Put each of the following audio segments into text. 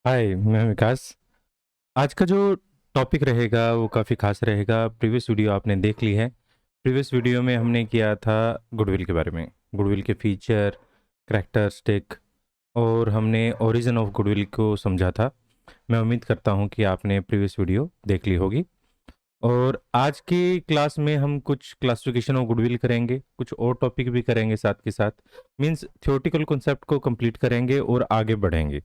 हाय, मैं विकास। आज का जो टॉपिक रहेगा वो काफ़ी खास रहेगा। प्रीवियस वीडियो आपने देख ली है। प्रीवियस वीडियो में हमने किया था गुडविल के बारे में, गुडविल के फीचर, करैक्टरिस्टिक, और हमने ओरिजिन ऑफ गुडविल को समझा था। मैं उम्मीद करता हूँ कि आपने प्रीवियस वीडियो देख ली होगी। और आज की क्लास में हम कुछ क्लासिफिकेशन ऑफ गुडविल करेंगे, कुछ और टॉपिक भी करेंगे साथ के साथ। मीन्स थियोरेटिकल कॉन्सेप्ट को कंप्लीट करेंगे और आगे बढ़ेंगे।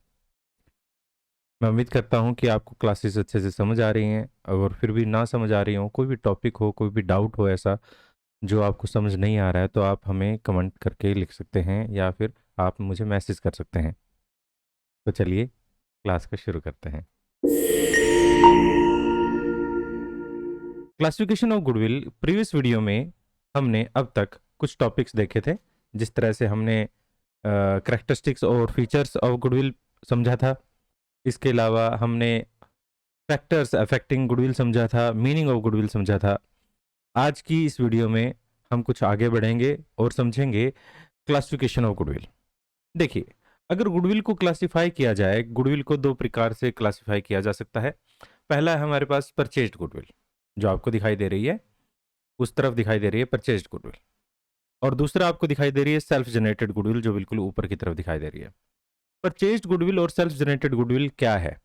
मैं उम्मीद करता हूँ कि आपको क्लासेस अच्छे से समझ आ रही हैं, और फिर भी ना समझ आ रही हो, कोई भी टॉपिक हो, कोई भी डाउट हो ऐसा जो आपको समझ नहीं आ रहा है, तो आप हमें कमेंट करके लिख सकते हैं या फिर आप मुझे मैसेज कर सकते हैं। तो चलिए क्लास को शुरू करते हैं। Classification of goodwill. Previous video में हमने अब तक कुछ टॉपिक्स देखे थे। जिस तरह से हमने करैक्टरिस्टिक्स और फीचर्स ऑफ गुडविल समझा था। इसके अलावा हमने फैक्टर्स अफेक्टिंग गुडविल समझा था, मीनिंग ऑफ गुडविल समझा था। आज की इस वीडियो में हम कुछ आगे बढ़ेंगे और समझेंगे क्लासिफिकेशन ऑफ गुडविल। देखिए, अगर गुडविल को क्लासिफाई किया जाए, गुडविल को दो प्रकार से क्लासिफाई किया जा सकता है। पहला है हमारे पास परचेज्ड गुडविल, जो आपको दिखाई दे रही है, उस तरफ दिखाई दे रही है परचेज्ड गुडविल। और दूसरा आपको दिखाई दे रही है सेल्फ जनरेटेड गुडविल, जो बिल्कुल ऊपर की तरफ दिखाई दे रही है। परचेज्ड गुडविल और सेल्फ जनरेटेड गुडविल क्या है?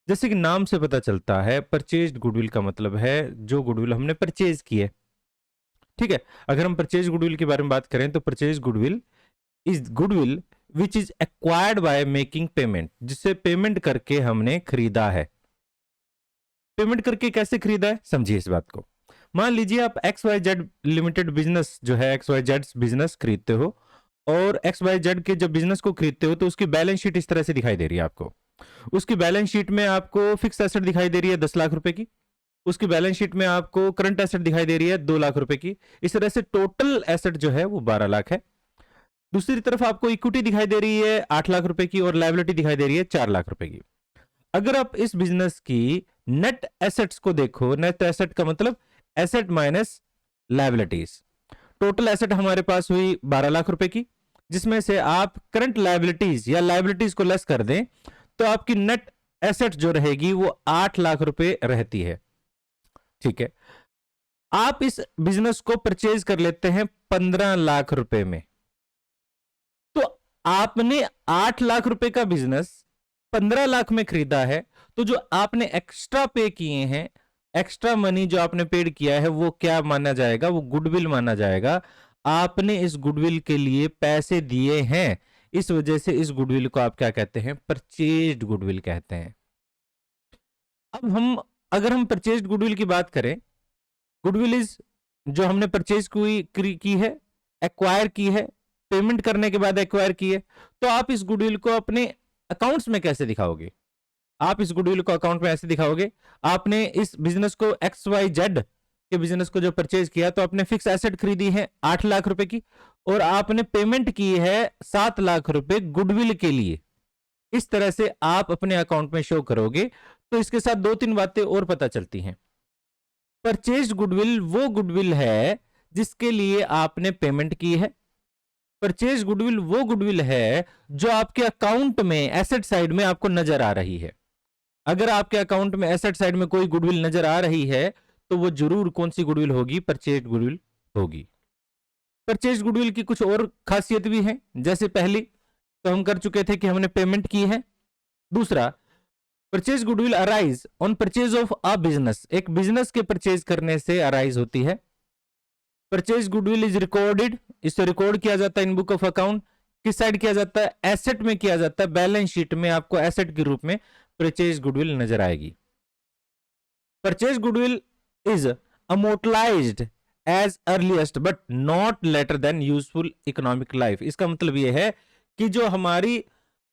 जैसे कि नाम से पता चलता है, परचेज्ड गुडविल का मतलब है जो गुडविल हमने परचेज की है। ठीक है। अगर हम परचेज गुडविल के बारे में बात करें तो purchase goodwill is goodwill which is acquired by making payment, जिससे पेमेंट करके हमने खरीदा है। पेमेंट करके कैसे खरीदा है, समझिए इस बात को। मान लीजिए आप X Y Z limited business जो है, एक्स वाई जेड बिजनेस खरीदते हो, और एक्स वाई जेड के जब बिजनेस को खरीदते हो तो उसकी बैलेंस शीट इस तरह से दिखाई दे रही है आपको। उसकी बैलेंस शीट में आपको फिक्स एसेट दिखाई दे रही है 10 लाख रुपए की। उसकी बैलेंस शीट में आपको करंट एसेट दिखाई दे रही है 2 लाख रुपए की। इस तरह से टोटल एसेट जो है वो 12 लाख है। दूसरी तरफ आपको इक्विटी दिखाई दे रही है 8 लाख रुपए की, और लायबिलिटी दिखाई दे रही है 4 लाख रुपए की। अगर आप इस बिजनेस की नेट एसेट्स को देखो, नेट एसेट का मतलब asset minus liabilities. Total asset हमारे पास हुई 12 लाख रुपए की, जिसमें से आप करंट लायबिलिटीज या लायबिलिटीज को लेस कर दें तो आपकी नेट एसेट जो रहेगी वो 8 लाख रुपए रहती है। ठीक है। आप इस बिजनेस को परचेज कर लेते हैं 15 लाख रुपए में। तो आपने 8 लाख रुपए का बिजनेस 15 लाख में खरीदा है। तो जो आपने एक्स्ट्रा पे किए हैं, एक्स्ट्रा मनी जो आपने पेड किया है, वो क्या माना जाएगा? वो गुडविल माना जाएगा। आपने इस गुडविल के लिए पैसे दिए हैं, इस वजह से इस गुडविल को आप क्या कहते हैं? परचेज्ड गुडविल कहते हैं। अब अगर हम परचेज्ड गुडविल की बात करें, गुडविल इज जो हमने परचेज की है, एक्वायर की है, पेमेंट करने के बाद एक्वायर की है। तो आप इस गुडविल को अपने अकाउंट्स में कैसे दिखाओगे? आप इस गुडविल को अकाउंट में ऐसे दिखाओगे, आपने इस बिजनेस को एक्स वाई जेड के बिजनेस को जो परचेज किया, तो आपने फिक्स एसेट खरीदी है 8 लाख रुपए की, और आपने पेमेंट की है 7 लाख रुपए गुडविल के लिए। इस तरह से आप अपने अकाउंट में शो करोगे। तो इसके साथ दो तीन बातें और पता चलती हैं। परचेज गुडविल वो गुडविल है जिसके लिए आपने पेमेंट की है। परचेज गुडविल वो गुडविल है जो आपके अकाउंट में एसेट साइड में आपको नजर आ रही है। अगर आपके अकाउंट में एसेट साइड में कोई गुडविल नजर आ रही है तो वो जरूर कौन सी गुडविल होगी? परचेज गुडविल होगी। परचेज गुडविल की कुछ और खासियत भी है। जैसे पहली तो हम कर चुके थे कि हमने पेमेंट की है। दूसरा, purchase goodwill arise on purchase of a business, एक बिजनेस के परचेज करने से अराइज होती है। परचेज गुडविल इज रिकॉर्डेड, इसे रिकॉर्ड किया जाता है इन बुक ऑफ अकाउंट। किस साइड किया जाता है? एसेट में किया जाता है। बैलेंस शीट में आपको एसेट के रूप में परचेज गुडविल नजर आएगी। Purchase goodwill is amortised as earliest but not later than useful economic life. इसका मतलब यह है कि जो हमारी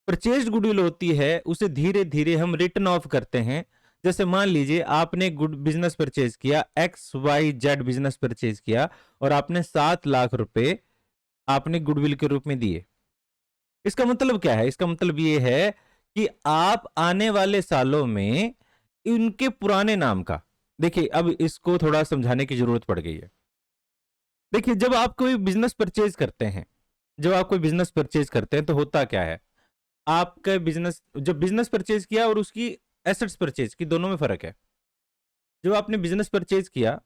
परचेज गुडविल होती है उसे धीरे धीरे हम रिटर्न ऑफ करते हैं। जैसे मान लीजिए आपने गुड बिजनेस परचेज किया, X Y Z business purchase किया, और आपने 7 लाख रुपए आपने गुडविल के रूप में दिए। इसका मतलब क्या है? इसका मतलब ये है कि आप आने वाले सालों में इनके पुराने नाम का, देखिए अब इसको थोड़ा समझाने की जरूरत पड़ गई है। देखिए, जब आप कोई बिजनेस परचेज करते हैं, जब आप कोई बिजनेस परचेज करते हैं तो होता क्या है? आपका बिजनेस, जब बिजनेस परचेज किया और उसकी एसेट्स परचेज की, दोनों में फर्क है। जब आपने बिजनेस परचेज किया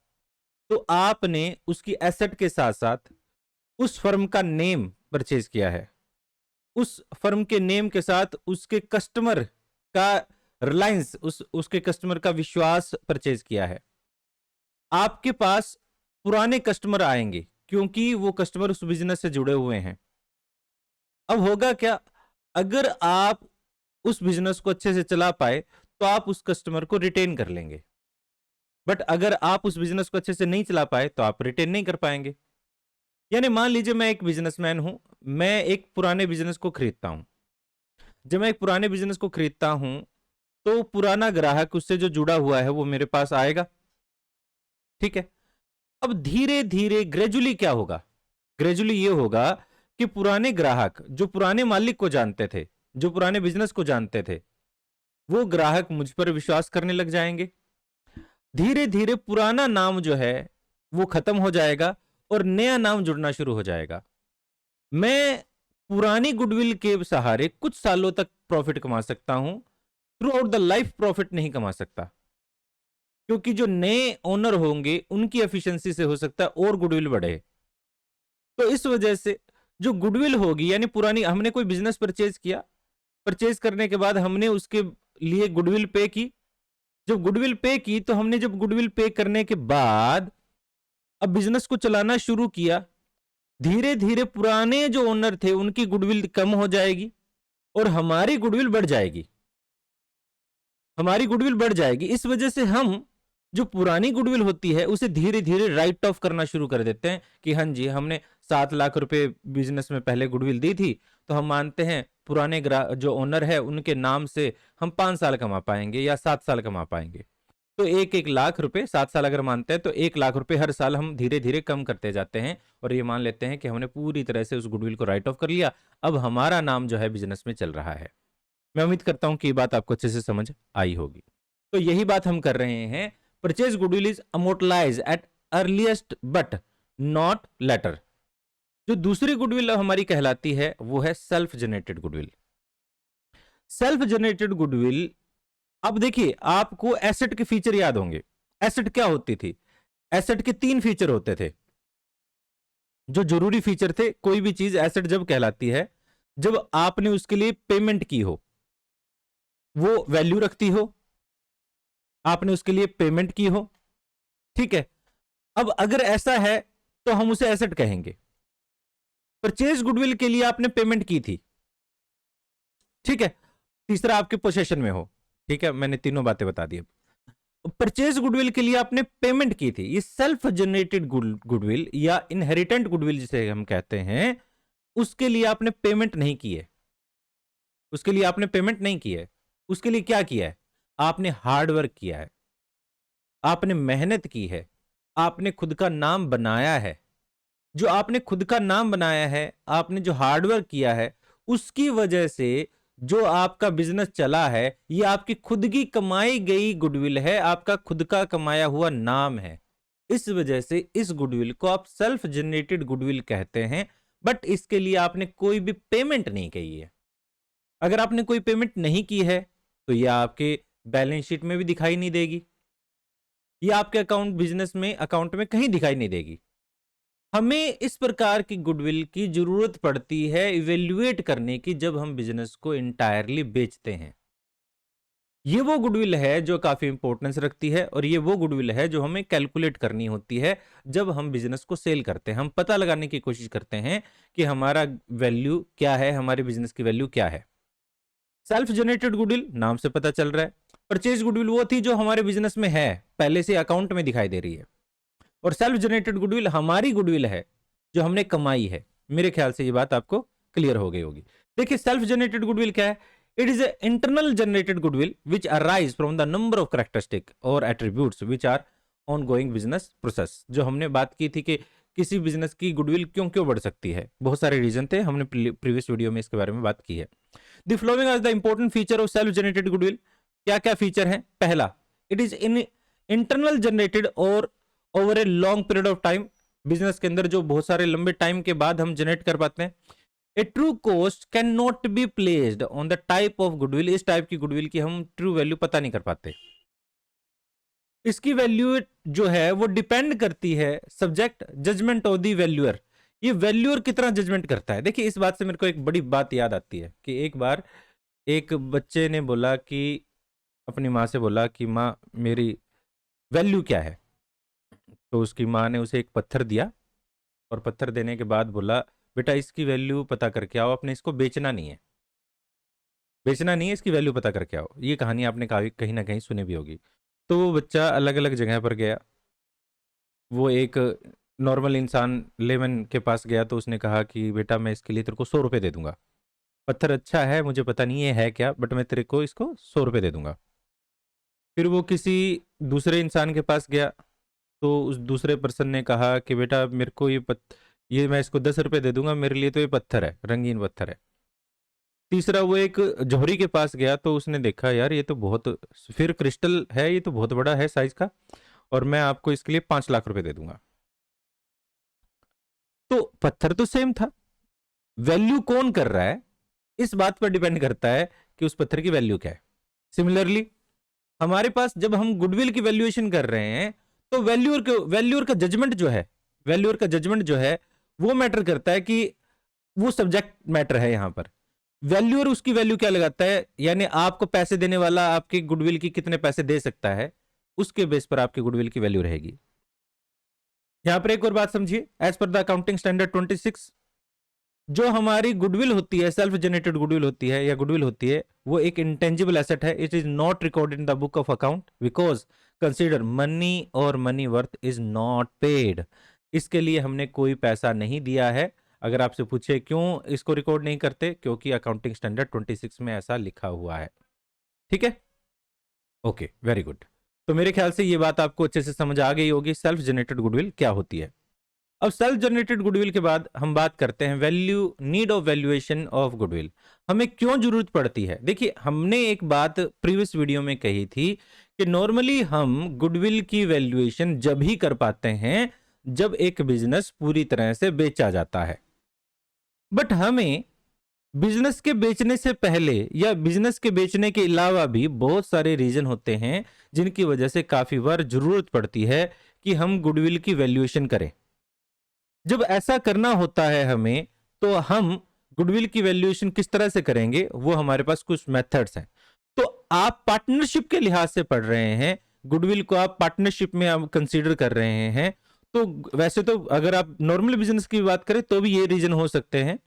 तो आपने उसकी एसेट के साथ साथ उस फर्म का नेम परचेज किया है, उस फर्म के नेम के साथ उसके कस्टमर का रिलायंस, उसके कस्टमर का विश्वास परचेज किया है। आपके पास पुराने कस्टमर आएंगे क्योंकि वो कस्टमर उस बिजनेस से जुड़े हुए हैं। अब होगा क्या, अगर आप उस बिजनेस को अच्छे से चला पाए तो आप उस कस्टमर को रिटेन कर लेंगे, बट अगर आप उस बिजनेस को अच्छे से नहीं चला पाए तो आप रिटेन नहीं कर पाएंगे। यानी मान लीजिए मैं एक बिजनेसमैन हूं, मैं एक पुराने बिजनेस को खरीदता हूं। जब मैं एक पुराने बिजनेस को खरीदता हूं तो पुराना ग्राहक उससे जो जुड़ा हुआ है वो मेरे पास आएगा, ठीक है। अब धीरे धीरे ग्रेजुअली क्या होगा, ग्रेजुअली ये होगा कि पुराने ग्राहक जो पुराने मालिक को जानते थे, जो पुराने बिजनेस को जानते थे, वो ग्राहक मुझ पर विश्वास करने लग जाएंगे। धीरे धीरे पुराना नाम जो है वो खत्म हो जाएगा और नया नाम जुड़ना शुरू हो जाएगा। मैं पुरानी गुडविल के सहारे कुछ सालों तक प्रॉफिट कमा सकता हूं, through out the life profit नहीं कमा सकता, क्योंकि जो नए ओनर होंगे उनकी एफिशिएंसी से हो सकता है और गुडविल बढ़े। तो इस वजह से जो गुडविल होगी, यानी पुरानी, हमने कोई बिजनेस परचेज किया, परचेज करने के बाद हमने उसके लिए गुडविल पे की। जब गुडविल पे की तो हमने, जब गुडविल पे करने के बाद अब बिजनेस को चलाना शुरू किया, धीरे धीरे पुराने जो ओनर थे उनकी गुडविल कम हो जाएगी और हमारी गुडविल बढ़ जाएगी, हमारी गुडविल बढ़ जाएगी। इस वजह से हम जो पुरानी गुडविल होती है उसे धीरे धीरे राइट ऑफ करना शुरू कर देते हैं कि हाँ जी, हमने 7 लाख रुपए बिजनेस में पहले गुडविल दी थी, तो हम मानते हैं पुराने जो ओनर है उनके नाम से हम 5 साल कमा पाएंगे या 7 साल कमा पाएंगे। तो 1-1 लाख रुपए 7 साल अगर मानते हैं तो 1 लाख रुपए हर साल हम धीरे धीरे कम करते जाते हैं और ये मान लेते हैं कि हमने पूरी तरह से उस गुडविल को राइट ऑफ कर लिया। अब हमारा नाम जो है बिजनेस में चल रहा है। मैं उम्मीद करता हूं कि ये बात आपको अच्छे से समझ आई होगी। तो यही बात हम कर रहे हैं, purchase goodwill is amortise at earliest but not later. जो दूसरी गुडविल हमारी कहलाती है वो है self generated goodwill. Self generated goodwill, अब देखिए आपको एसेट के फीचर याद होंगे। एसेट क्या होती थी, एसेट के 3 फीचर होते थे जो जरूरी फीचर थे। कोई भी चीज एसेट जब कहलाती है जब आपने उसके लिए पेमेंट की हो, वो वैल्यू रखती हो, आपने उसके लिए पेमेंट की हो, ठीक है। अब अगर ऐसा है तो हम उसे एसेट कहेंगे। परचेज गुडविल के लिए आपने पेमेंट की थी, ठीक है। तीसरा आपके पोसेशन में हो, ठीक है। मैंने तीनों बातें बता दी। परचेज गुडविल के लिए आपने पेमेंट की थी, ये सेल्फ जनरेटेड गुडविल या इनहेरिटेंट गुडविल जिसे हम कहते हैं, उसके लिए आपने पेमेंट नहीं की है। उसके लिए आपने पेमेंट नहीं की है। उसके लिए क्या किया है, आपने हार्डवर्क किया है, आपने मेहनत की है, आपने खुद का नाम बनाया है। जो आपने खुद का नाम बनाया है, आपने जो हार्डवर्क किया है, उसकी वजह से जो आपका बिजनेस चला है, ये आपकी खुद की कमाई गई गुडविल है, आपका खुद का कमाया हुआ नाम है। इस वजह से इस गुडविल को आप सेल्फ जनरेटेड गुडविल कहते हैं, बट इसके लिए आपने कोई भी पेमेंट नहीं की है। अगर आपने कोई पेमेंट नहीं की है तो यह आपके बैलेंस शीट में भी दिखाई नहीं देगी, यह आपके अकाउंट बिजनेस में अकाउंट में कहीं दिखाई नहीं देगी। हमें इस प्रकार की गुडविल की जरूरत पड़ती है इवेल्युएट करने की जब हम बिजनेस को इंटायरली बेचते हैं। ये वो गुडविल है जो काफी इंपॉर्टेंस रखती है और ये वो गुडविल है जो हमें कैलकुलेट करनी होती है जब हम बिजनेस को सेल करते हैं। हम पता लगाने की कोशिश करते हैं कि हमारा वैल्यू क्या है, हमारे बिजनेस की वैल्यू क्या है। सेल्फ जनरेटेड गुडविल नाम से पता चल रहा है। परचेज गुडविल वो थी जो हमारे बिजनेस में है, पहले से अकाउंट में दिखाई दे रही है, और सेल्फ जनरेटेड गुडविल हमारी गुडविल है जो हमने कमाई है। मेरे ख्याल से ये बात आपको क्लियर हो गई होगी। देखिए सेल्फ जनरेटेड गुडविल क्या है, it is internal generated goodwill which arise from the number of characteristic और attributes which are ongoing business process. जो हमने बात की थी कि किसी बिजनेस की गुडविल क्यों क्यों बढ़ सकती है, बहुत सारे रीजन थे, हमने प्रीवियस वीडियो में इसके बारे में बात की है। The flowing are the important feature of self generated goodwill. क्या क्या फीचर है, पहला, it is in internal generated और over a long period of time. Business के अंदर जो बहुत सारे लंबे टाइम के बाद हम जनरेट कर पाते हैं। A true cost can not be placed on the type of goodwill. इस टाइप की गुडविल की हम ट्रू वैल्यू पता नहीं कर पाते। इसकी वैल्यू जो है वो डिपेंड करती है subject judgement of the valuer. ये वैल्यूअर कितना जजमेंट करता है। देखिए, इस बात से मेरे को एक बड़ी बात याद आती है कि एक बार एक बच्चे ने बोला कि अपनी माँ से बोला कि माँ मेरी वैल्यू क्या है। तो उसकी माँ ने उसे एक पत्थर दिया और पत्थर देने के बाद बोला बेटा इसकी वैल्यू पता करके आओ, आपने इसको बेचना नहीं है, बेचना नहीं है, इसकी वैल्यू पता करके आओ। ये कहानी आपने कहीं ना कहीं सुनी भी होगी। तो वो बच्चा अलग अलग जगह पर गया। वो एक नॉर्मल इंसान लेमन के पास गया तो उसने कहा कि बेटा मैं इसके लिए तेरे को 100 रुपये दे दूंगा, पत्थर अच्छा है, मुझे पता नहीं है क्या, बट मैं तेरे को इसको 100 रुपये दे दूंगा। फिर वो किसी दूसरे इंसान के पास गया तो उस दूसरे पर्सन ने कहा कि बेटा मेरे को ये मैं इसको 10 रुपये दे दूंगा, मेरे लिए तो ये पत्थर है, रंगीन पत्थर है। तीसरा वो एक जौहरी के पास गया तो उसने देखा यार ये तो बहुत फिर क्रिस्टल है, ये तो बहुत बड़ा है साइज का, और मैं आपको इसके लिए 5 लाख रुपए दे दूंगा। तो पत्थर तो सेम था, वैल्यू कौन कर रहा है इस बात पर डिपेंड करता है कि उस पत्थर की वैल्यू क्या है। सिमिलरली हमारे पास जब हम गुडविल की वैल्यूएशन कर रहे हैं तो वैल्यूअर का जजमेंट जो है, वैल्यूअर का जजमेंट जो है वो मैटर करता है कि वो सब्जेक्ट मैटर है यहां पर। वैल्यूअर उसकी वैल्यू क्या लगाता है, यानी आपको पैसे देने वाला आपकी गुडविल की कितने पैसे दे सकता है, उसके बेस पर आपकी गुडविल की वैल्यू रहेगी। यहां पर एक और बात समझिए, as per the accounting standard 26 जो हमारी गुडविल होती है, सेल्फ जनरेटेड गुडविल होती है या गुडविल होती है, वो एक इंटेंजिबल एसेट है। It is not recorded in the book of account because consider money और money worth is not paid. इसके लिए हमने कोई पैसा नहीं दिया है। अगर आपसे पूछे क्यों इसको रिकॉर्ड नहीं करते, क्योंकि अकाउंटिंग स्टैंडर्ड 26 में ऐसा लिखा हुआ है। ठीक है, ओके, वेरी गुड। तो मेरे ख्याल से ये बात आपको अच्छे से समझ आ गई होगी सेल्फ जनरेटेड गुडविल क्या होती है। अब सेल्फ जनरेटेड गुडविल के बाद हम बात करते हैं value need of valuation of goodwill. हमें क्यों जरूरत पड़ती है। देखिए, हमने एक बात प्रीवियस वीडियो में कही थी कि नॉर्मली हम गुडविल की वैल्यूएशन जब ही कर पाते हैं जब एक बिजनेस पूरी तरह से बेचा जाता है। बट हमें बिजनेस के बेचने से पहले या बिजनेस के बेचने के अलावा भी बहुत सारे रीजन होते हैं जिनकी वजह से काफी बार जरूरत पड़ती है कि हम गुडविल की वैल्यूएशन करें। जब ऐसा करना होता है हमें, तो हम गुडविल की वैल्यूएशन किस तरह से करेंगे, वो हमारे पास कुछ मेथड्स हैं। तो आप पार्टनरशिप के लिहाज से पढ़ रहे हैं, गुडविल को आप पार्टनरशिप में आप कंसीडर कर रहे हैं, तो वैसे तो अगर आप नॉर्मल बिजनेस की बात करें तो भी ये रीजन हो सकते हैं।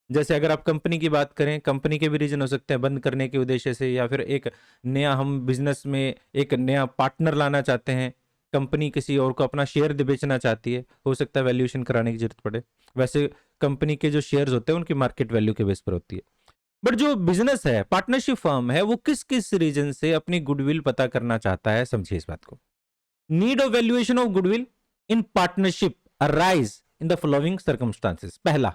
जैसे अगर आप कंपनी की बात करें, कंपनी के भी रीजन हो सकते हैं बंद करने के उद्देश्य से, या फिर एक नया हम बिजनेस में एक नया पार्टनर लाना चाहते हैं, कंपनी किसी और को अपना शेयर बेचना चाहती है, हो सकता है वैल्यूएशन कराने की जरूरत पड़े। वैसे कंपनी के जो शेयर्स होते हैं उनकी मार्केट वैल्यू के बेस पर होती है। बट जो बिजनेस है, पार्टनरशिप फर्म है, वो किस किस रीजन से अपनी गुडविल पता करना चाहता है, समझिए इस बात को। Need of valuation of goodwill in partnership arise in the following circumstances. पहला,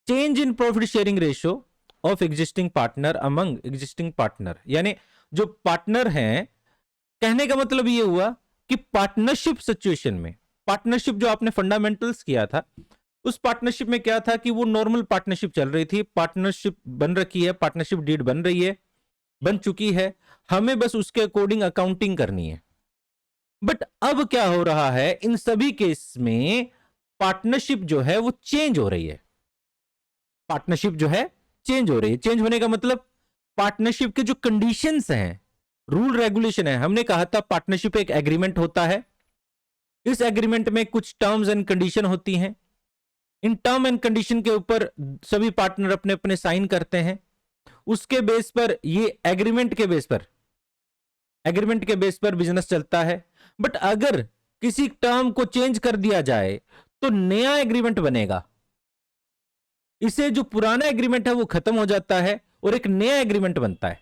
change in profit sharing ratio of existing partner among existing partner. यानी जो पार्टनर हैं, कहने का मतलब ये हुआ कि पार्टनरशिप सिचुएशन में, पार्टनरशिप जो आपने फंडामेंटल्स किया था, उस पार्टनरशिप में क्या था कि वो नॉर्मल पार्टनरशिप चल रही थी, पार्टनरशिप बन रखी है, पार्टनरशिप डीड बन रही है, बन चुकी है, हमें बस उसके अकॉर्डिंग अकाउंटिंग करनी है। बट अब क्या हो रहा है, इन सभी केस में पार्टनरशिप जो है वो चेंज हो रही है। पार्टनरशिप जो है चेंज हो रही है। चेंज होने का मतलब पार्टनरशिप के जो कंडीशंस हैं, रूल रेगुलेशन है, हमने कहा था पार्टनरशिप एक एग्रीमेंट होता है, इस एग्रीमेंट में कुछ टर्म्स एंड कंडीशन होती हैं, इन टर्म एंड कंडीशन के ऊपर सभी पार्टनर अपने अपने साइन करते हैं, उसके बेस पर ये एग्रीमेंट के बेस पर बिजनेस चलता है। बट अगर किसी टर्म को चेंज कर दिया जाए तो नया एग्रीमेंट बनेगा, इसे जो पुराना एग्रीमेंट है वो खत्म हो जाता है और एक नया एग्रीमेंट बनता है।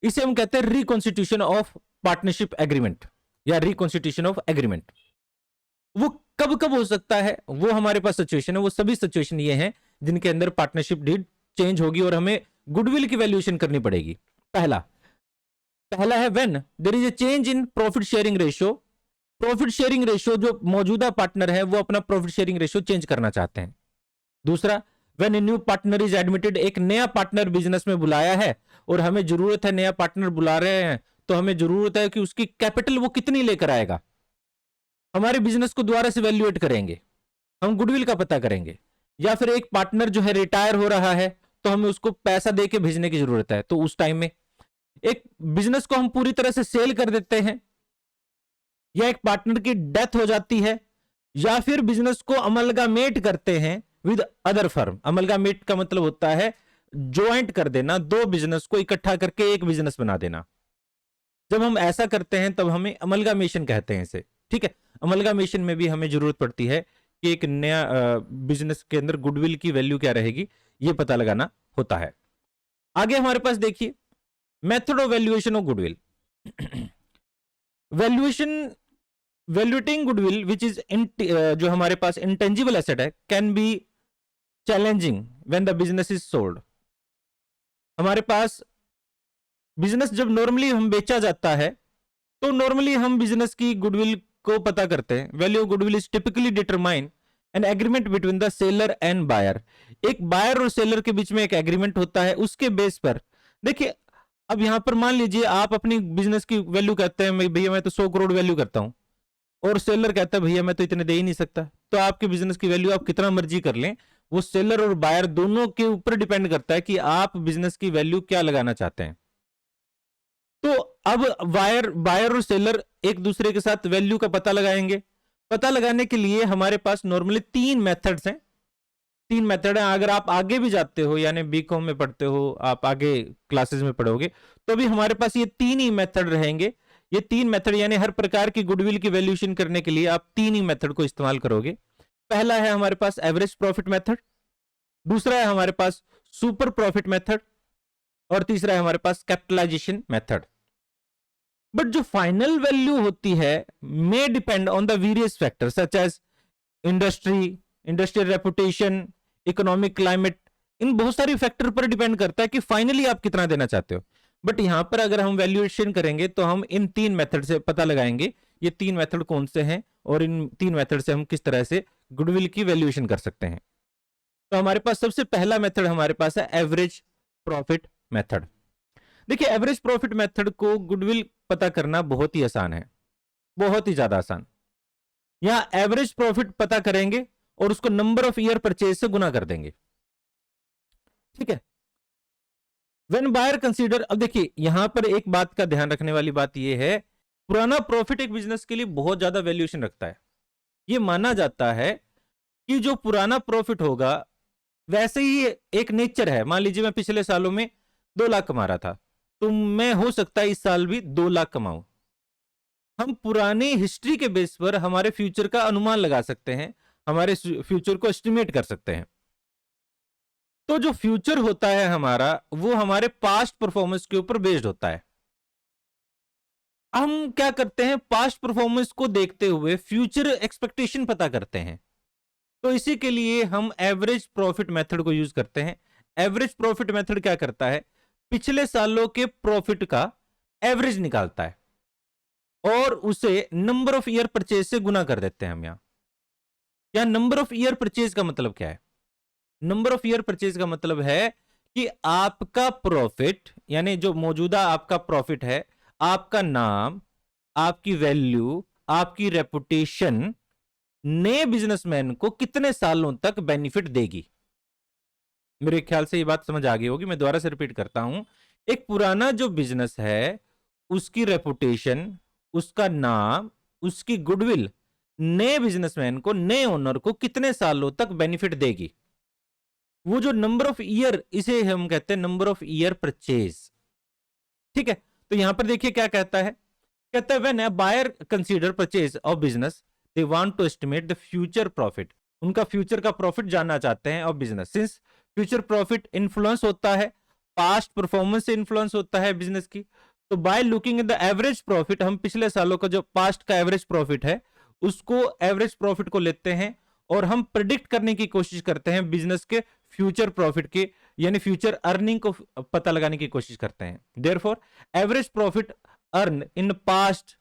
इसे हम कहते हैं रिकॉन्स्टिट्यूशन ऑफ पार्टनरशिप एग्रीमेंट या रिकॉन्स्टिट्यूशन ऑफ एग्रीमेंट। वो कब कब हो सकता है, वो हमारे पास सिचुएशन है, वो सभी सिचुएशन ये हैं जिनके अंदर पार्टनरशिप डीड चेंज होगी और हमें गुडविल की वैल्यूएशन करनी पड़ेगी। पहला है when there is a change in profit sharing ratio. Profit sharing ratio, जो मौजूदा पार्टनर है वो अपना प्रॉफिट शेयरिंग रेशियो चेंज करना चाहते हैं। दूसरा, when a new partner is admitted, एक नया पार्टनर बिजनेस में बुलाया है और हमें जरूरत है, नया पार्टनर बुला रहे हैं तो हमें जरूरत है कि उसकी कैपिटल वो कितनी लेकर आएगा। हमारे बिजनेस को दोबारा से वैल्यूएट करेंगे, हम गुडविल का पता करेंगे। या फिर एक पार्टनर जो है रिटायर हो रहा है तो हमें उसको पैसा दे के भेजने की जरूरत है, तो उस टाइम में एक बिजनेस को हम पूरी तरह से सेल कर देते हैं, या एक पार्टनर की डेथ हो जाती है, या फिर बिजनेस को अमलगामेट करते हैं विद अदर फर्म। अमलगामेट का मतलब होता है ज्वाइंट कर देना, दो बिजनेस को इकट्ठा करके एक बिजनेस बना देना। जब हम ऐसा करते हैं तब हमें अमलगामेशन कहते हैं इसे, ठीक है। अमलगामेशन में भी हमें जरूरत पड़ती है कि एक नया बिजनेस के अंदर गुडविल की वैल्यू क्या रहेगी ये पता लगाना होता है। आगे हमारे पास देखिए method of valuation of goodwill. Evaluating goodwill which is जो हमारे पास इंटेंजिबल एसेट है can be challenging when the business is sold. हमारे पास बिजनेस जब नॉर्मली हम बेचा जाता है तो नॉर्मली हम बिजनेस की गुडविल को पता करते हैं। Value of goodwill is typically determine an agreement between the seller and buyer. एक बायर और सेलर के बीच में एक एग्रीमेंट होता है, उसके बेस पर देखिए। अब यहां पर मान लीजिए आप अपनी बिजनेस की वैल्यू कहते हैं भैया मैं तो 100 करोड़ वैल्यू करता हूं, और सेलर कहता है भैया मैं तो इतने दे ही नहीं सकता। तो आपके बिजनेस की वैल्यू आप कितना मर्जी कर लें, वो सेलर और बायर दोनों के ऊपर डिपेंड करता है कि आप बिजनेस की वैल्यू क्या लगाना चाहते हैं। तो अब बायर और सेलर एक दूसरे के साथ वैल्यू का पता लगाएंगे। पता लगाने के लिए हमारे पास नॉर्मली 3 मेथड्स हैं। 3 मेथड हैं। अगर आप आगे भी जाते हो यानी बीकॉम में पढ़ते हो, आप आगे क्लासेस में पढ़ोगे तो भी हमारे पास ये 3 ही मेथड रहेंगे। ये 3 मेथड यानी हर प्रकार की गुडविल की वैल्यूएशन करने के लिए आप 3 ही मेथड को इस्तेमाल करोगे। पहला है हमारे पास एवरेज प्रॉफिट मेथड, दूसरा है हमारे पास सुपर प्रॉफिट मेथड, और तीसरा है हमारे पास कैपिटलाइजेशन मेथड। बट जो फाइनल वैल्यू होती है may depend on the various factors such as industry, industrial reputation, economic climate. इन बहुत सारी फैक्टर पर डिपेंड करता है कि फाइनली आप कितना देना चाहते हो। बट यहां पर अगर हम वैल्यूएशन करेंगे तो हम इन 3 मेथड से पता लगाएंगे ये 3 मेथड कौन से हैं और इन 3 मेथड से हम किस तरह से गुडविल की वैल्यूएशन कर सकते हैं। तो हमारे पास सबसे पहला मेथड हमारे पास है एवरेज प्रॉफिट मेथड। देखिए एवरेज प्रॉफिट मेथड को गुडविल पता करना बहुत ही आसान है, बहुत ही ज्यादा आसान। यहां एवरेज प्रॉफिट पता करेंगे और उसको नंबर ऑफ ईयर परचेज से गुना कर देंगे, ठीक है। व्हेन बायर कंसीडर, अब देखिए यहां पर एक बात का ध्यान रखने वाली बात यह है, पुराना प्रॉफिट एक बिजनेस के लिए बहुत ज्यादा वैल्यूएशन रखता है। यह माना जाता है कि जो पुराना प्रॉफिट होगा वैसे ही एक नेचर है। मान लीजिए मैं पिछले सालों में 2 लाख कमा रहा था तो मैं हो सकता है इस साल भी 2 लाख कमाऊं। हम पुरानी हिस्ट्री के बेस पर हमारे फ्यूचर का अनुमान लगा सकते हैं, हमारे फ्यूचर को एस्टिमेट कर सकते हैं। तो जो फ्यूचर होता है हमारा वो हमारे पास्ट परफॉर्मेंस के ऊपर बेस्ड होता है। हम क्या करते हैं, पास्ट परफॉर्मेंस को देखते हुए फ्यूचर एक्सपेक्टेशन पता करते हैं। तो इसी के लिए हम एवरेज प्रॉफिट मेथड को यूज करते हैं। एवरेज प्रॉफिट मेथड क्या करता है, पिछले सालों के प्रॉफिट का एवरेज निकालता है और उसे नंबर ऑफ ईयर परचेज से गुना कर देते हैं हम। यहां नंबर ऑफ ईयर परचेज का मतलब क्या है, नंबर ऑफ ईयर परचेज का मतलब है कि आपका प्रॉफिट यानी जो मौजूदा आपका प्रॉफिट है, आपका नाम, आपकी वैल्यू, आपकी रेपुटेशन नए बिजनेसमैन को कितने सालों तक बेनिफिट देगी। मेरे ख्याल से ये बात समझ आ गई होगी, मैं दोबारा से रिपीट करता हूं। एक पुराना जो बिजनेस है उसकी रेपुटेशन, उसका नाम, उसकी गुडविल नए बिजनेसमैन को, नए ओनर को कितने सालों तक बेनिफिट देगी। वो जो नंबर ऑफ ईयर, इसे हम कहते हैं नंबर ऑफ ईयर परचेज, ठीक है। तो यहां पर देखिए क्या कहता है, कहता है when a buyer consider purchase of business they want to estimate the future profit. उनका फ्यूचर का प्रॉफिट जानना चाहते हैं of business. Since future profit influence होता है, पास्ट परफॉर्मेंस से इन्फ्लुएंस होता है बिजनेस की। तो by looking at the average profit, हम पिछले सालों का जो पास्ट का एवरेज प्रॉफिट है उसको, एवरेज प्रॉफिट को लेते हैं और हम प्रिडिक्ट करने की कोशिश करते हैं बिजनेस के फ्यूचर प्रॉफिट के, यानी फ्यूचर अर्निंग को पता लगाने की कोशिश करते हैं। Therefore average profit earn in past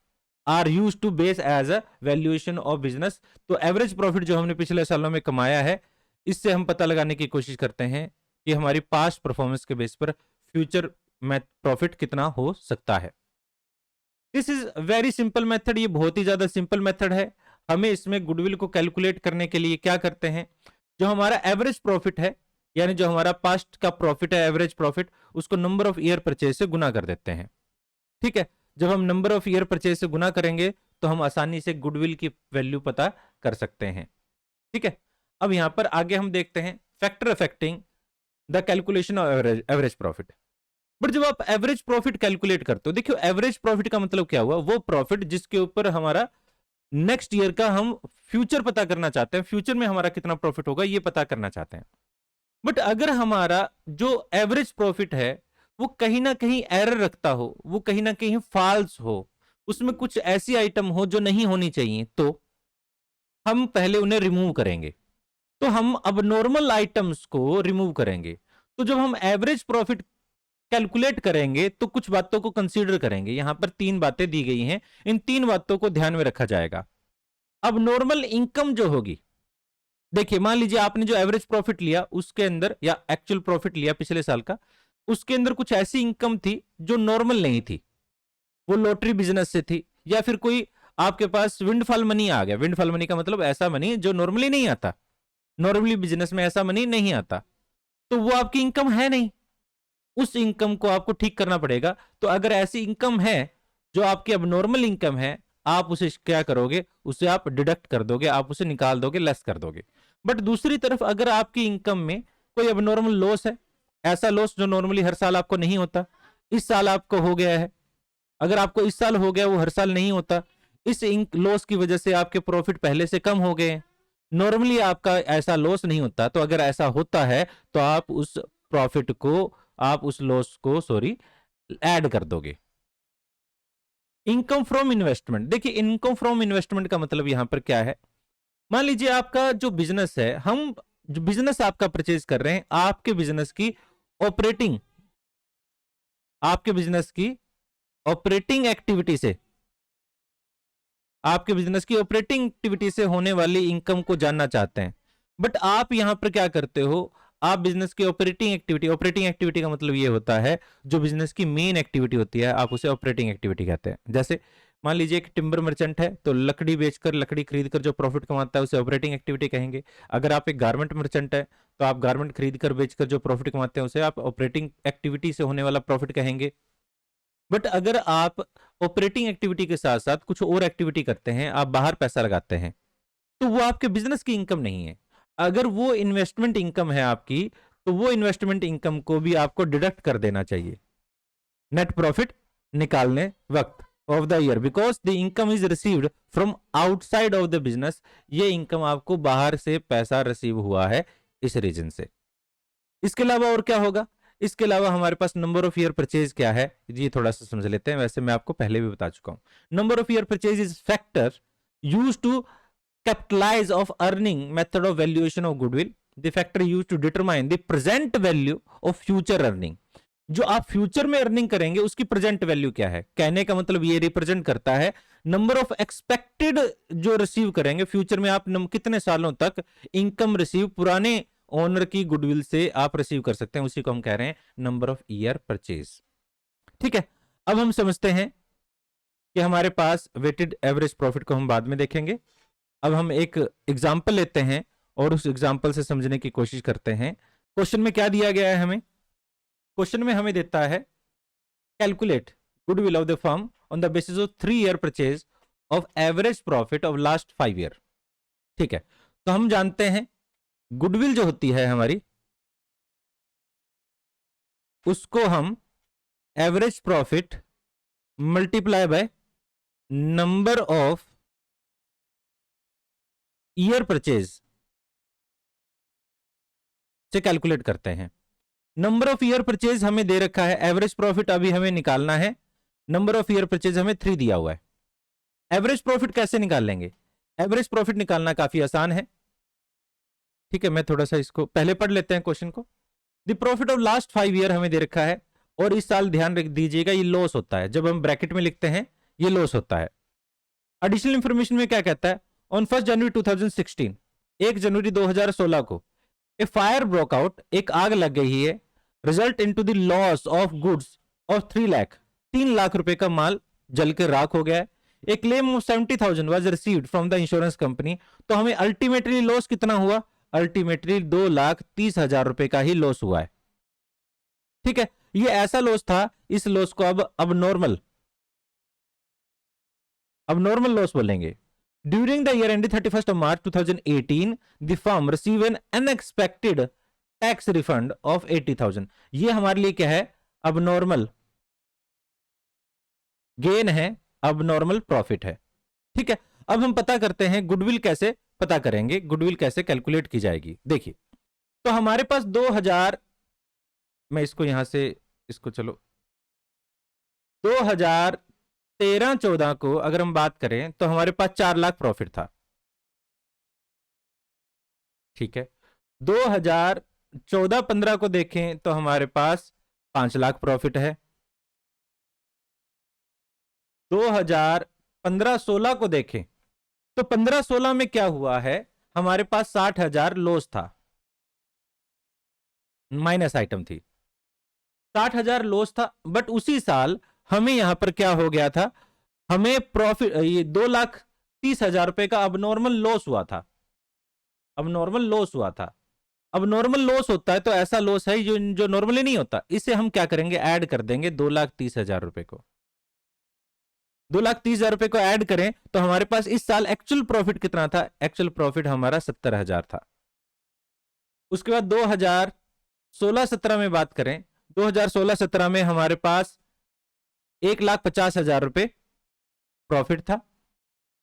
are use to base as a valuation of business. तो एवरेज प्रॉफिट जो हमने पिछले सालों में कमाया है इससे हम पता लगाने की कोशिश करते हैं कि हमारी पास्ट परफॉर्मेंस के बेस पर फ्यूचर प्रॉफिट कितना हो सकता है। This is very simple method, ये बहुत ही ज्यादा सिंपल मेथड है। हमें इसमें गुडविल को कैलकुलेट करने के लिए क्या करते हैं, जो हमारा एवरेज प्रॉफिट है, यानी जो हमारा पास्ट का प्रॉफिट है, एवरेज प्रॉफिट, उसको नंबर ऑफ ईयर परचेज से गुना कर देते हैं। ठीक है, जब हम नंबर ऑफ ईयर परचेज से गुना करेंगे तो हम आसानी से गुडविल की वैल्यू पता कर सकते हैं। ठीक है, अब यहां पर आगे हम देखते हैं factor affecting the calculation of average profit. But जब आप एवरेज प्रॉफिट कैलकुलेट करते हो, देखियो एवरेज प्रॉफिट का मतलब क्या हुआ, वो प्रॉफिट जिसके ऊपर हमारा नेक्स्ट ईयर का हम फ्यूचर पता करना चाहते हैं, फ्यूचर में हमारा कितना प्रॉफिट होगा ये पता करना चाहते हैं। बट अगर हमारा जो एवरेज प्रॉफिट है वो कहीं ना कहीं एरर रखता हो, वो कहीं ना कहीं फॉल्स हो, उसमें कुछ ऐसी आइटम हो जो नहीं होनी चाहिए, तो हम पहले उन्हें रिमूव करेंगे। तो हम अब नॉर्मल आइटम्स को रिमूव करेंगे। तो जब हम एवरेज प्रॉफिट कैलकुलेट करेंगे तो कुछ बातों को कंसीडर करेंगे। यहां पर 3 बातें दी गई हैं, इन 3 बातों को ध्यान में रखा जाएगा। अब नॉर्मल इनकम जो होगी, देखिए मान लीजिए आपने जो एवरेज प्रॉफिट लिया उसके अंदर, या एक्चुअल प्रॉफिट लिया पिछले साल का, उसके अंदर कुछ ऐसी इनकम थी जो नॉर्मल नहीं थी, वो लॉटरी बिजनेस से थी, या फिर कोई आपके पास विंडफॉल मनी आ गया। विंडफॉल मनी का मतलब ऐसा मनी जो नॉर्मली नहीं आता, नॉर्मली बिजनेस में ऐसा मनी नहीं आता, तो वो आपकी इनकम है नहीं, उस इनकम को आपको ठीक करना पड़ेगा। तो अगर ऐसी इनकम है जो आपकी अब नॉर्मल इनकम है, आप उसे क्या करोगे, उसे आप डिडक्ट कर दोगे, आप उसे निकाल दोगे, लेस कर दोगे। बट दूसरी तरफ अगर आपकी इनकम में कोई अब नॉर्मल लॉस है, ऐसा लॉस जो नॉर्मली हर साल आपको नहीं होता, इस साल आपको हो गया है, अगर आपको इस साल हो गया, वो हर साल नहीं होता, इस लॉस की वजह से आपके प्रॉफिट पहले से कम हो गए, नॉर्मली आपका ऐसा लॉस नहीं होता, तो अगर ऐसा होता है तो आप उस प्रॉफिट को, आप उस लॉस को ऐड कर दोगे। इनकम फ्रॉम इन्वेस्टमेंट, देखिए इनकम फ्रॉम इन्वेस्टमेंट का मतलब यहां पर क्या है, मान लीजिए आपका जो बिजनेस है, हम जो बिजनेस आपका परचेज कर रहे हैं, आपके बिजनेस की ऑपरेटिंग, आपके बिजनेस की ऑपरेटिंग एक्टिविटी से, आपके बिजनेस की ऑपरेटिंग एक्टिविटी से होने वाली इनकम को जानना चाहते हैं। बट आप यहां पर क्या करते हो, आप बिजनेस की ऑपरेटिंग एक्टिविटी का मतलब ये होता है जो बिजनेस की मेन एक्टिविटी होती है, आप उसे ऑपरेटिंग एक्टिविटी कहते हैं। जैसे मान लीजिए एक टिम्बर मर्चेंट है, तो लकड़ी बेचकर, लकड़ी खरीदकर जो प्रॉफिट कमाता है उसे ऑपरेटिंग एक्टिविटी कहेंगे। अगर आप एक गारमेंट मर्चेंट है, तो आप गारमेंट खरीदकर बेचकर जो प्रॉफिट कमाते हैं उसे आप ऑपरेटिंग एक्टिविटी से होने वाला प्रॉफिट कहेंगे। बट अगर आप ऑपरेटिंग एक्टिविटी के साथ साथ कुछ और एक्टिविटी करते हैं, आप बाहर पैसा लगाते हैं, तो वो आपके बिजनेस की इनकम नहीं है। अगर वो इन्वेस्टमेंट इनकम है आपकी, तो वो इन्वेस्टमेंट इनकम को भी आपको डिडक्ट कर देना चाहिए नेट प्रॉफिट निकालने वक्त of the year, because the income is received from outside of the business. ये इनकम आपको बाहर से पैसा रिसीव हुआ है इस रीजन से। इसके अलावा और क्या होगा, इसके अलावा हमारे पास नंबर ऑफ ईयर परचेज क्या है, ये थोड़ा सा समझ लेते हैं। वैसे मैं आपको पहले भी बता चुका हूं। Number of year purchase is factor use to capitalize of earning method of valuation of goodwill, the factor used to determine the present value of future earning। जो आप फ्यूचर में अर्निंग करेंगे उसकी प्रेजेंट वैल्यू क्या है, कहने का मतलब ये रिप्रेजेंट करता है नंबर ऑफ एक्सपेक्टेड जो रिसीव करेंगे फ्यूचर में, आप कितने सालों तक इनकम रिसीव पुराने ओनर की गुडविल से आप रिसीव कर सकते हैं, उसी को हम कह रहे हैं नंबर ऑफ ईयर परचेज। ठीक है, अब हम समझते हैं कि हमारे पास वेटेड एवरेज प्रॉफिट को हम बाद में देखेंगे। अब हम एक एग्जाम्पल लेते हैं और उस एग्जाम्पल से समझने की कोशिश करते हैं। क्वेश्चन में क्या दिया गया है हमें, क्वेश्चन में हमें देता है calculate goodwill of the firm on the basis of 3 year purchase of average profit of last 5 year. ठीक है, तो हम जानते हैं गुडविल जो होती है हमारी, उसको हम average profit multiply by number of year purchase से कैलकुलेट करते हैं। नंबर ऑफ ईयर परचेज हमें दे रखा है, एवरेज प्रॉफिट अभी हमें निकालना है, नंबर ऑफ ईयर परचेज हमें 3 दिया हुआ है। एवरेज प्रॉफिट कैसे निकाल लेंगे, एवरेज प्रॉफिट निकालना काफी आसान है। ठीक है, मैं थोड़ा सा इसको पहले पढ़ लेते हैं क्वेश्चन को। The profit of last 5 year हमें दे रखा है, और इस साल ध्यान रख दीजिएगा ये लॉस होता है, जब हम ब्रैकेट में लिखते हैं ये लॉस होता है। एडिशनल इंफॉर्मेशन में क्या कहता है, ऑन 1 जनवरी 2016, 1 जनवरी 2016 को ए फायर ब्रोक आउट, एक आग लग गई है, result into the loss of goods of 3 lakh, 3 lakh रुपए का माल जल के राख हो गया है। A claim of 70,000 was received from the insurance company, तो हमें अल्टीमेटली लॉस कितना हुआ, अल्टीमेटली 2,30,000 रुपए का ही लॉस हुआ है। ठीक है, ये ऐसा लॉस था, इस लॉस को अब नॉर्मल लॉस बोलेंगे। During the year ended 31 March 2018 the firm receive an unexpected tax refund of 80,000। ये हमारे लिए क्या है, अब नॉर्मल गेन है, अब नॉर्मल प्रॉफिट है। ठीक है, अब हम पता करते हैं गुडविल कैसे पता करेंगे, गुडविल कैसे कैलकुलेट की जाएगी। देखिए, तो हमारे पास 2000, मैं इसको यहां से, इसको चलो 2013-14 को अगर हम बात करें तो हमारे पास 4 लाख प्रॉफिट था। ठीक है, 2014-15 को देखें तो हमारे पास 5 लाख प्रॉफिट है। 2015-16 को देखें तो 15-16 में क्या हुआ है, हमारे पास 60,000 लॉस था, माइनस आइटम थी, 60,000 लॉस था। बट उसी साल हमें यहां पर क्या हो गया था, हमें प्रॉफिट, ये 2,30,000 रुपए का अब नॉर्मल लॉस हुआ था, अब नॉर्मल लॉस हुआ था। अब नॉर्मल लॉस होता है तो ऐसा लॉस है जो नॉर्मली नहीं होता, इसे हम क्या करेंगे, ऐड कर देंगे 2,30,000 रुपए को। 2,30,000 रुपए को ऐड करें तो हमारे पास इस साल एक्चुअल प्रॉफिट कितना था, एक्चुअल प्रॉफिट हमारा 70,000 था। उसके बाद 2016-17 में बात करें, 2016-17 में हमारे पास 1,50,000 रुपए प्रॉफिट था।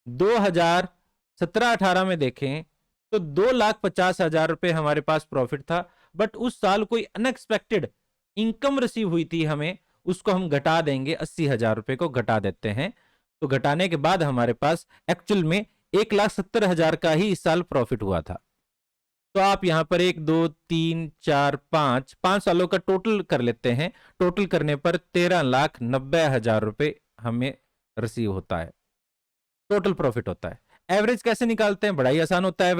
2017-18 में देखें तो 2,50,000 रुपए हमारे पास प्रॉफिट था। बट उस साल कोई अनएक्सपेक्टेड इनकम रिसीव हुई थी हमें, उसको हम घटा देंगे, 80,000 रुपए को घटा देते हैं। तो घटाने के बाद हमारे पास एक्चुअल में 1,70,000 का ही इस साल प्रॉफिट हुआ था। तो आप यहां पर 1 2 3 4 5 सालों का टोटल कर लेते हैं, टोटल करने पर 13,90,000 रुपए हमें रिसीव होता है, टोटल प्रॉफिट होता है। एवरेज कैसे निकालते हैं, बड़ा ही आसान होता है।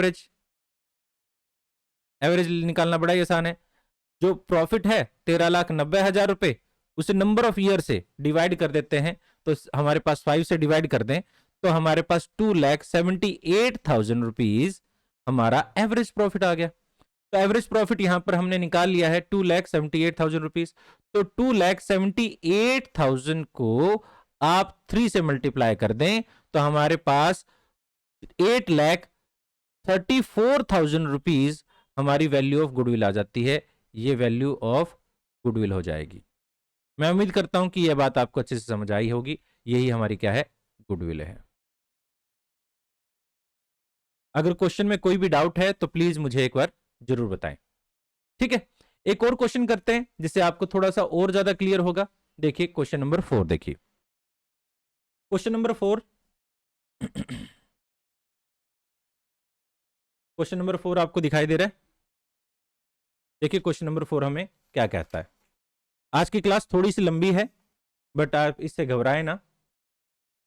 एवरेज निकालना बड़ा ही आसान है। जो प्रॉफिट है 13,90,000 रुपए, उसे नंबर ऑफ ईयर से डिवाइड कर देते हैं। तो हमारे पास 5 से डिवाइड कर दें तो हमारे पास 2,78,000 रुपीज हमारा एवरेज प्रॉफिट आ गया। तो एवरेज प्रॉफिट यहां पर हमने निकाल लिया है 2,78,000 रुपीज। तो 2,78,000 को आप 3 से मल्टीप्लाई कर दें तो हमारे पास 8,34,000 रुपीज हमारी वैल्यू ऑफ गुडविल आ जाती है। ये वैल्यू ऑफ गुडविल हो जाएगी। मैं उम्मीद करता हूं कि यह बात आपको अच्छे से समझ आई होगी। यही हमारी क्या है, गुडविल है। अगर क्वेश्चन में कोई भी डाउट है तो प्लीज मुझे एक बार जरूर बताएं। ठीक है, एक और क्वेश्चन करते हैं जिससे आपको थोड़ा सा और ज्यादा क्लियर होगा। देखिए क्वेश्चन नंबर 4, देखिए क्वेश्चन नंबर 4 क्वेश्चन नंबर 4 आपको दिखाई दे रहा है। देखिए क्वेश्चन नंबर 4 हमें क्या कहता है। आज की क्लास थोड़ी सी लंबी है, बट आप इससे घबराएं ना,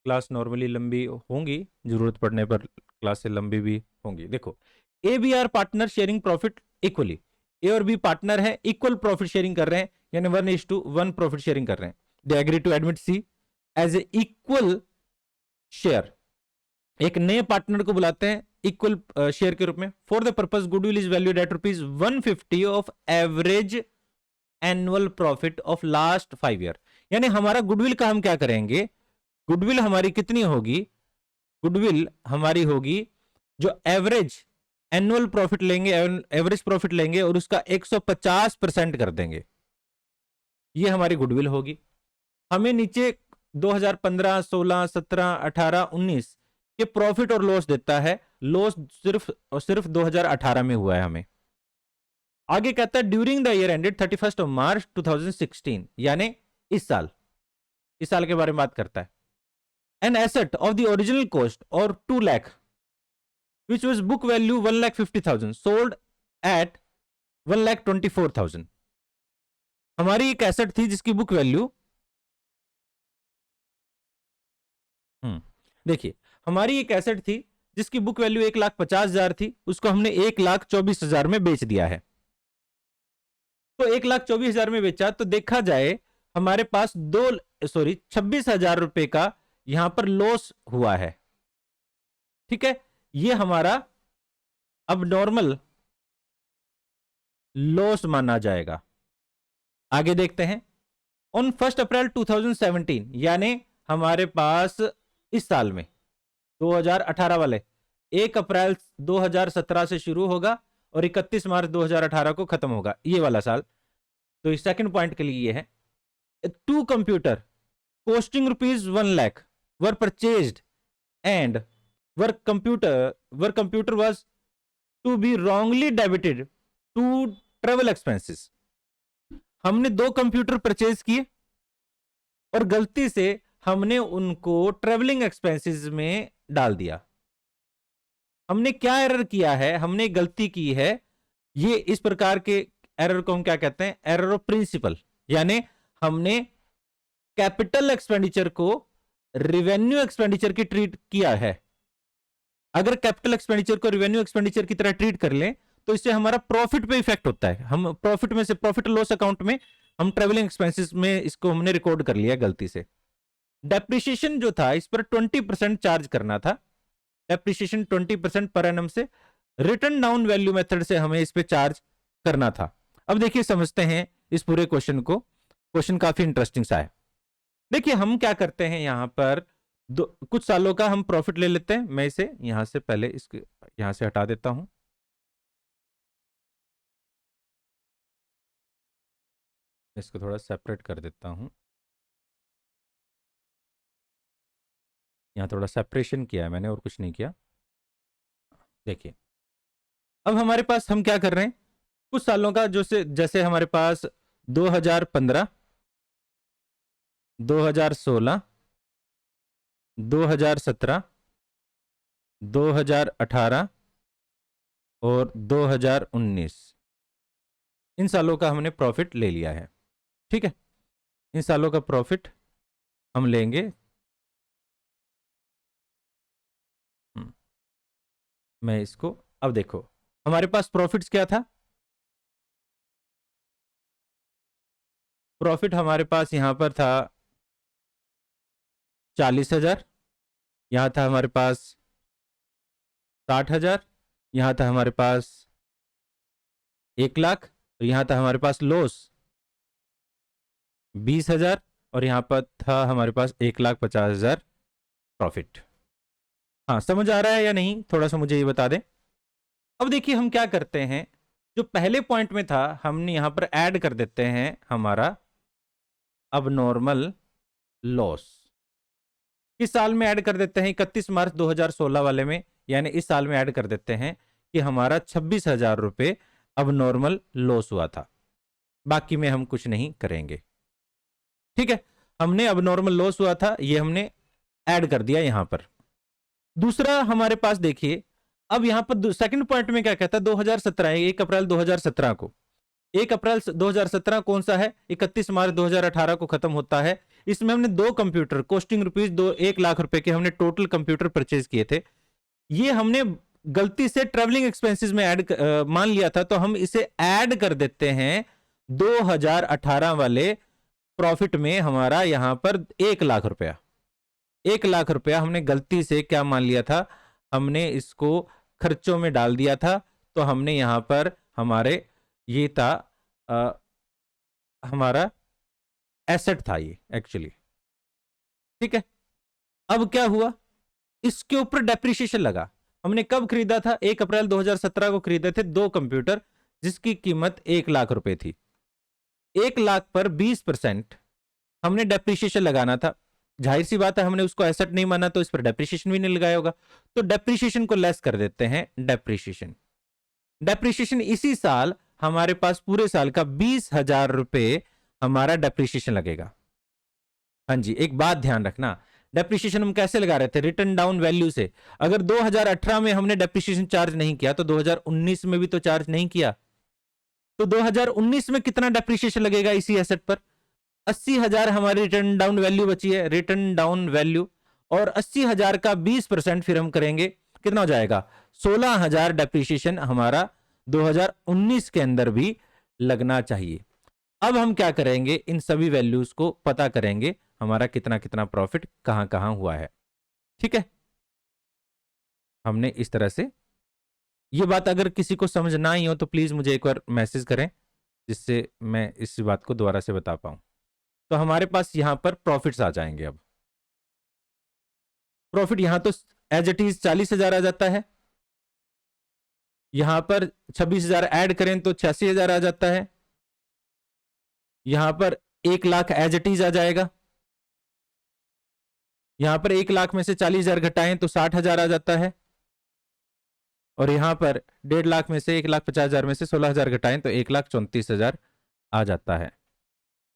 क्लास नॉर्मली लंबी होंगी, जरूरत पड़ने पर क्लास से लंबी भी होंगी। देखो, A B are partner sharing profit equally, A और बी पार्टनर है, इक्वल प्रॉफिट शेयरिंग कर रहे हैं, यानी 1:1 प्रॉफिट शेयरिंग कर रहे हैं। They agree to admit C as a equal share. एक नए पार्टनर को बुलाते हैं इक्वल शेयर के रूप में। For the purpose goodwill is valued at ₹150 of average annual profit of last 5 year. यानी हमारा गुडविल का हम क्या करेंगे, गुडविल हमारी कितनी होगी, गुडविल हमारी होगी जो एवरेज एनुअल प्रॉफिट लेंगे, एवरेज प्रॉफिट लेंगे और उसका 150% कर देंगे, ये हमारी गुडविल होगी। हमें नीचे 2015, 16, 17, 18, 19 ये प्रॉफिट और लॉस देता है। लॉस सिर्फ और सिर्फ 2018 में हुआ है हमें। आगे कहता है ड्यूरिंग द ईयर एंडेड 31 मार्च 2016, यानी इस साल के बारे में बात करता है। An asset of the original cost और 2 lakh which was book value 1,50,000 sold at 1,24,000। हमारी एक एसेट थी जिसकी बुक वैल्यू, देखिए हमारी एक एसेट थी जिसकी बुक वैल्यू 1,50,000 थी, उसको हमने 1,24,000 में बेच दिया है। तो 1,24,000 में बेचा तो देखा जाए हमारे पास 26,000 रुपए का यहां पर लॉस हुआ है। ठीक है, ये हमारा अब नॉर्मल लॉस माना जाएगा। आगे देखते हैं। ऑन 1 अप्रैल 2017, यानी हमारे पास इस साल में 2018 वाले 1 अप्रैल 2017 से शुरू होगा और 31 मार्च 2018 को खत्म होगा, ये वाला साल। तो इस सेकंड पॉइंट के लिए ये है, 2 computer costing ₹1 lakh were purchased and were computer was to be wrongly debited to travel expenses. हमने 2 कंप्यूटर परचेज किए और गलती से हमने उनको ट्रेवलिंग एक्सपेंसेस में डाल दिया। हमने क्या एरर किया है, हमने गलती की है, ये इस प्रकार के एरर को हम क्या कहते हैं, एरर ऑफ प्रिंसिपल। यानी हमने कैपिटल एक्सपेंडिचर को रेवेन्यू एक्सपेंडिचर की ट्रीट किया है। अगर कैपिटल एक्सपेंडिचर को रेवेन्यू एक्सपेंडिचर की तरह ट्रीट कर लें तो इससे हमारा प्रॉफिट पे इफेक्ट होता है। हम प्रॉफिट में से प्रॉफिट लॉस अकाउंट में हम ट्रेवलिंग एक्सपेंसेस में इसको हमने रिकॉर्ड कर लिया गलती से। डेप्रिसिएशन जो था इस पर 20% चार्ज करना था। डेप्रिसिएशन 20% पर एनम से रिटर्न डाउन वैल्यू मेथड से हमें इस पे चार्ज करना था। अब देखिए समझते हैं इस पूरे क्वेश्चन को। क्वेश्चन काफी इंटरेस्टिंग सा है। देखिए हम क्या करते हैं, यहां पर कुछ सालों का हम प्रॉफिट ले लेते हैं। मैं इसे यहां से पहले इसके यहां से हटा देता हूं। इसको थोड़ा सेपरेट कर देता हूं। यहां थोड़ा सेपरेशन किया है मैंने और कुछ नहीं किया। देखिए अब हमारे पास हम क्या कर रहे हैं, कुछ सालों का जो से जैसे हमारे पास 2015, 2016, 2017, 2018 और 2019, इन सालों का हमने प्रॉफिट ले लिया है। ठीक है, इन सालों का प्रॉफिट हम लेंगे। मैं इसको, अब देखो हमारे पास प्रॉफिट्स क्या था, प्रॉफिट हमारे पास यहां पर था 40,000, यहां था हमारे पास 60,000, यहां था हमारे पास 1 लाख, तो यहां था हमारे पास लॉस 20,000 और यहां पर था हमारे पास 1,50,000 प्रॉफिट। हाँ समझ आ रहा है या नहीं, थोड़ा सा मुझे ये बता दें। अब देखिए हम क्या करते हैं, जो पहले पॉइंट में था हमने यहां पर ऐड कर देते हैं हमारा अब नॉर्मल लॉस। किस साल में ऐड कर देते हैं, 31 मार्च 2016 वाले में, यानी इस साल में ऐड कर देते हैं कि हमारा 26,000 रुपए अब नॉर्मल लॉस हुआ था। बाकी में हम कुछ नहीं करेंगे। ठीक है, हमने अब नॉर्मल लॉस हुआ था, ये हमने ऐड कर दिया यहां पर। दूसरा हमारे पास देखिए, अब यहां पर सेकंड पॉइंट में क्या कहता है, 2017, 1 अप्रैल 2017 को, 1 अप्रैल 2017 कौन सा है, 31 मार्च 2018 को खत्म होता है। इसमें हमने 2 कंप्यूटर कॉस्टिंग ₹1 लाख रुपए के हमने टोटल कंप्यूटर परचेज किए थे। ये हमने गलती से ट्रेवलिंग एक्सपेंसेस में ऐड मान लिया था, तो हम इसे ऐड कर देते हैं 2018 वाले प्रॉफिट में। हमारा यहां पर 1 लाख रुपया, 1 लाख रुपया हमने गलती से क्या मान लिया था, हमने इसको खर्चों में डाल दिया था। तो हमने यहां पर हमारे ये था हमारा एसेट था ये एक्चुअली। ठीक है, अब क्या हुआ, इसके ऊपर डेप्रिसिएशन लगा। हमने कब खरीदा था, 1 अप्रैल 2017 को खरीदे थे 2 कंप्यूटर जिसकी कीमत 1 लाख रुपए थी। 1 लाख पर 20% हमने डेप्रिसिएशन लगाना था। जाहिर सी बात है हमने उसको एसेट नहीं माना तो इस पर डेप्रिसिएशन भी नहीं लगाया होगा, तो डेप्रिसिएशन को लेस कर देते हैं। डेप्रिसिएशन इसी साल हमारे पास पूरे साल का 20,000 रुपए हमारा डेप्रिसिएशन लगेगा। हाँ जी, एक बात ध्यान रखना, डेप्रिसिएशन हम कैसे लगा रहे थे, रिटर्न डाउन वैल्यू से। अगर 2018 में हमने डेप्रिसिएशन चार्ज नहीं किया तो 2019 में भी तो चार्ज नहीं किया, तो 2019 में कितना डेप्रिसिएशन लगेगा इसी एसेट पर, 80,000 हमारी रिटर्न डाउन वैल्यू बची है, रिटर्न डाउन वैल्यू, और 80,000 का 20% फिर हम करेंगे कितना हो जाएगा 16,000 डेप्रिसिएशन हमारा 2019 के अंदर भी लगना चाहिए। अब हम क्या करेंगे, इन सभी वैल्यूज को पता करेंगे हमारा कितना कितना प्रॉफिट कहां कहां हुआ है। ठीक है, हमने इस तरह से ये बात, अगर किसी को समझ ना आई हो तो प्लीज मुझे एक बार मैसेज करें जिससे मैं इस बात को दोबारा से बता पाऊं। तो हमारे पास यहां पर प्रॉफिट्स आ जाएंगे। अब प्रॉफिट यहां तो एज इट इज 40,000 आ जाता है, यहां पर 26,000 ऐड करें तो 86,000 आ जाता है, यहां पर 1 लाख एज इट इज आ जाएगा, यहां पर 1 लाख में से 40,000 घटाएं तो 60,000 आ जाता है, और यहां पर 1.5 लाख में से 1,50,000 में से 16,000 घटाएं तो 1,34,000 आ जाता है।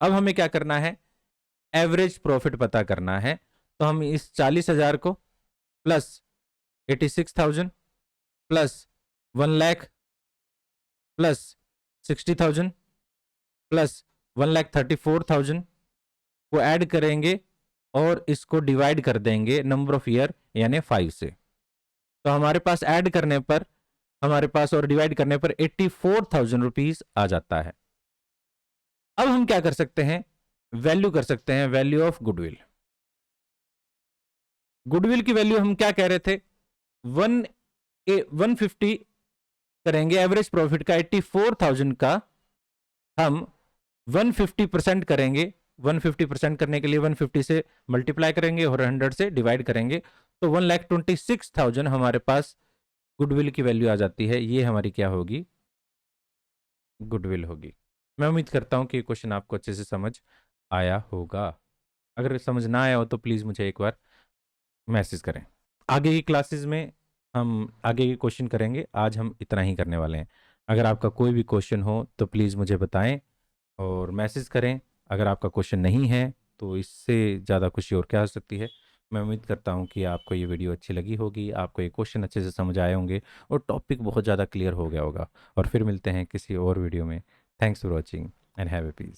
अब हमें क्या करना है, एवरेज प्रॉफिट पता करना है। तो हम इस 40,000 को plus 86,000 plus 1 lakh plus 60,000 plus 1,34,000 को ऐड करेंगे और इसको डिवाइड कर देंगे नंबर ऑफ ईयर यानी 5 से। तो हमारे पास ऐड करने पर हमारे पास और डिवाइड करने पर 84,000 रुपीज आ जाता है। अब हम क्या कर सकते हैं, वैल्यू कर सकते हैं, वैल्यू ऑफ गुडविल। गुडविल की वैल्यू हम क्या कह रहे थे, 150 करेंगे एवरेज प्रॉफिट का, 84,000 का हम 150% करेंगे। 150% करने के लिए 150 से मल्टीप्लाई करेंगे और 100 से डिवाइड करेंगे तो 1,26,000 हमारे पास गुडविल की वैल्यू आ जाती है। ये हमारी क्या होगी, गुडविल होगी। मैं उम्मीद करता हूं कि ये क्वेश्चन आपको अच्छे से समझ आया होगा। अगर समझ ना आया हो तो प्लीज़ मुझे एक बार मैसेज करें। आगे की क्लासेस में हम आगे के क्वेश्चन करेंगे, आज हम इतना ही करने वाले हैं। अगर आपका कोई भी क्वेश्चन हो तो प्लीज़ मुझे बताएं और मैसेज करें। अगर आपका क्वेश्चन नहीं है तो इससे ज़्यादा खुशी और क्या हो सकती है। मैं उम्मीद करता हूं कि आपको ये वीडियो अच्छी लगी होगी, आपको ये क्वेश्चन अच्छे से समझ आए होंगे और टॉपिक बहुत ज़्यादा क्लियर हो गया होगा। और फिर मिलते हैं किसी और वीडियो में। Thanks for watching and have a piece.